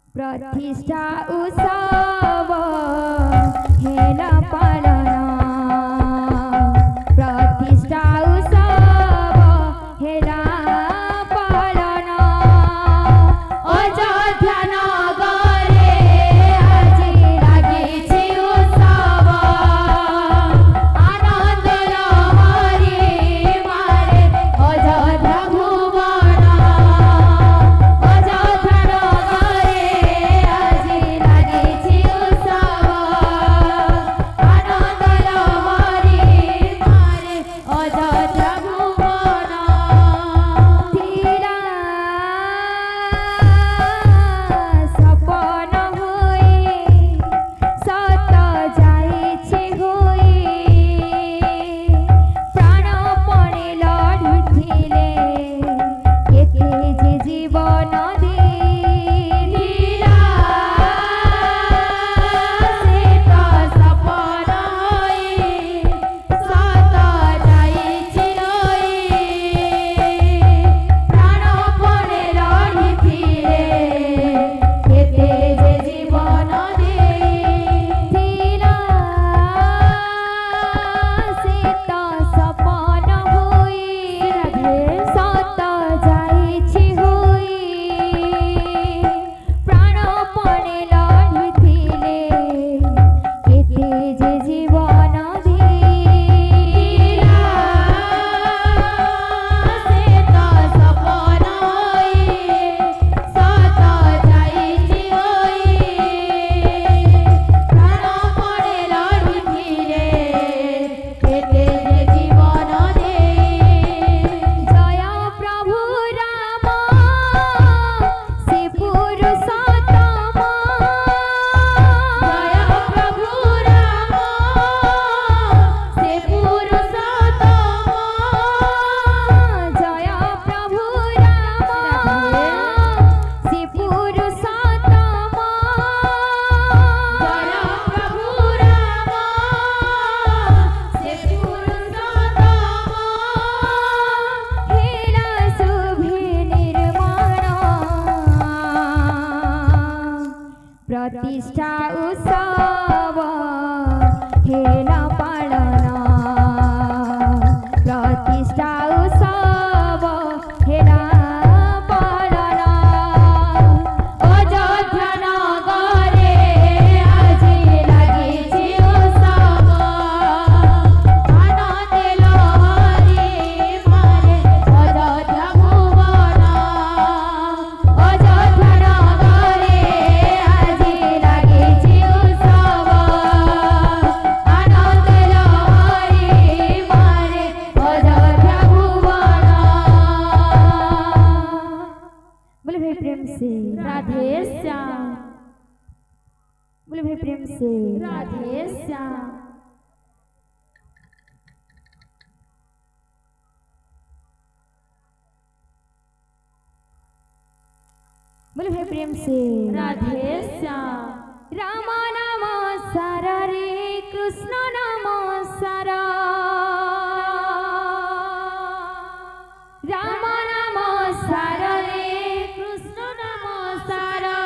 प्रतिष्ठा उत्सव हेला पालना प्रतिष्ठा उत्सव हेला पालना अयोध्या नगरे আজি লাগিছে उत्सव आनंद लहरी मारे अयोध्या भुवन अयोध्या नगरे আজি লাগিছে उत्सव आनंद लहरी मारे अयोध्या भुवन तीरा सपन होई सत जाइछे होई प्राणपणे लढुथिले केते जे जीवन दिला से तो सपन होई सत जाइछे होई प्राणपणे लढुथिले केते जे जीवन दिला से तो सपन होई सत जाइछे होई प्राणपणे लढुथिले केते जे जीवन दिला से तो सपन होई सत जाइछे होई प्राणपणे लढुथिले केते जे जीवन जय प्रभु राम से पुरुषोत्तम जय प्रभु राम से पुरुषोत्तम जय प्रभु राम से पुरुषोत्तम जय प्रभु राम से पुरुषोत्तम हेला शुभे निर्माण प्रतिष्ठा उत्सव हेला पालना प्रतिष्ठा उत्सव हेला पालना अयोध्या नगरे আজি লাগিছে उत्सव आनंद लहरी मारे अयोध्या भुवन अयोध्या नगरे আজি লাগিছে उत्सव आनंद लहरी मारे अयोध्या भुवन बोले भाई प्रेम से राधे श्याम बोले भाई प्रेम से राधे श्याम। प्रेम से राधे श्याम। राम नाम सारा रे कृष्ण नाम सारा राम नाम सारा रे कृष्ण नाम सारा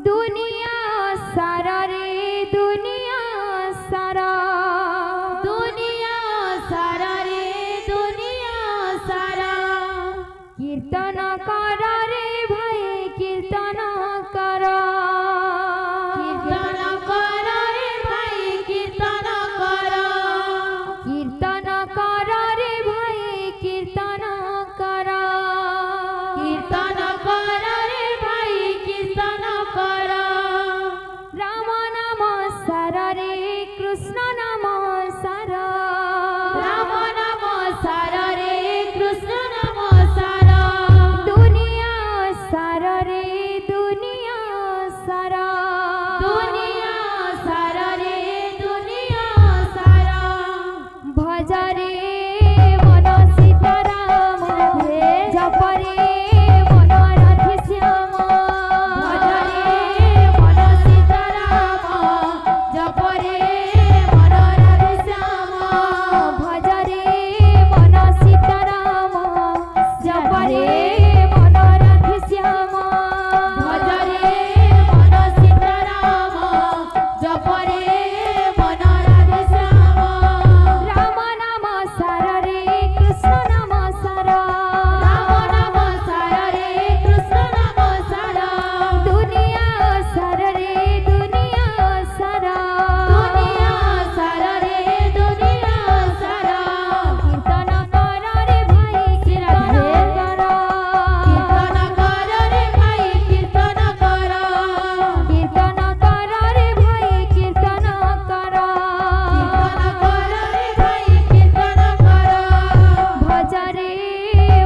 दुनिया सारा रे दुनिया सारा दुनिया सारा रे दुनिया सारा कीर्तन कर रे भाई कीर्तन कर कीर्तन कर रे भाई कीर्तन कर कीर्तन कर रे भाई कीर्तन कर कीर्तन कर रे भाई कीर्तन कर राम नाम सारा रे कृष्ण नाम सारा राम नाम सारा रे कृष्ण नाम सारा दुनिया सारा रे दुनिया सारा दुनिया सारा रे दुनिया सारा भज रे मन सीताराम जप रे मन राधे श्याम भज रे मन सीताराम जप रे मन राधे श्याम भज रे मन सीताराम जप रे मन राधे श्याम भज रे मन सीताराम जप रे मन राधे श्याम राम नाम सारा रे कृष्ण नाम सारा राम नाम सारा रे कृष्ण नाम सारा दुनिया सारा रे दुनिया सारा दुनिया सारा रे दुनिया सारा कीर्तन कर रे भाई कीर्तन कर कीर्तन कर रे भाई कीर्तन कर कीर्तन कर रे भाई कीर्तन कर कीर्तन कर रे भाई कीर्तन कर भज रे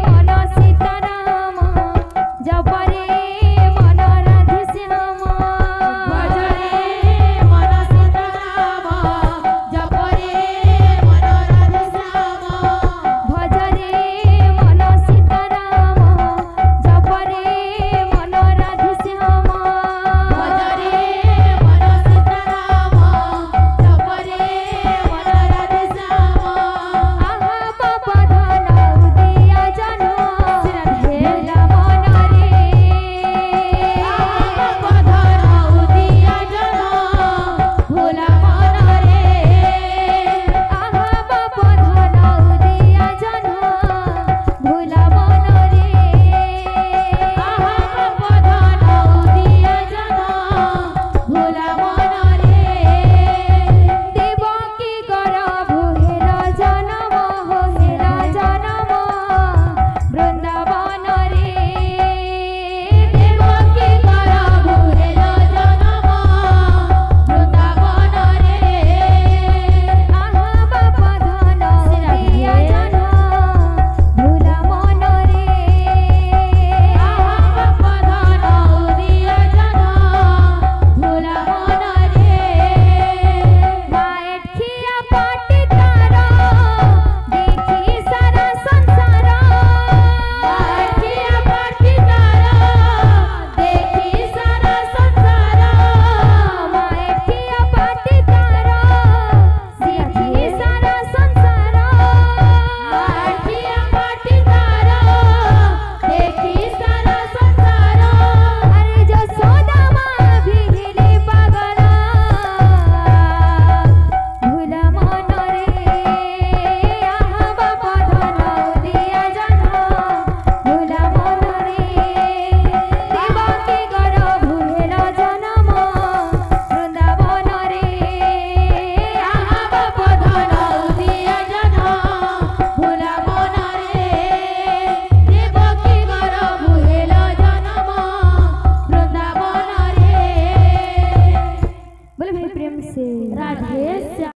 मन सीताराम जप रे मन राधे श्याम भज रे मन सीताराम जप रे मन राधे श्याम भज रे मन सीताराम जप रे मन राधे श्याम भज रे मन सीताराम जप रे मन राधे श्याम आहा बाबा धन उदिया जन भेला मन रे आहा बाबा धन उदिया जन भोला मन रे आहा बाबा धन उदिया जन भोला मन रे आहा बाबा धन उदिया जन भोला मन रे देवकी गर्भ हेरा जन्म हो हेरा जन्म वृंदावन रे देवकी गर्भ हेरा जन्म वृंदावन रे आहा बाबा धन उदिया जन भोला मन रे आहा बाबा धन उदिया जन भोला मन रे माएट खिया पाटी तारा देखी सारा संसार माठिया पाटी तारा देखी सारा संसार माएट खिया पाटी तारा देखी सारा संसार माठिया पाटी तारा देखी सारा संसार अरे जसोदा माँ भिहिले पागला भोला मन रे आहा बाबा धन उदिया जन भोला मन रे देवकी गर्भ हेरा जन्म वृंदावन रे आहा बाबा धन उदिया जन भोला मन रे देवकी गर्भ हेरा जन्म वृंदावन रे बोले भाई प्रेम से राधे श्याम।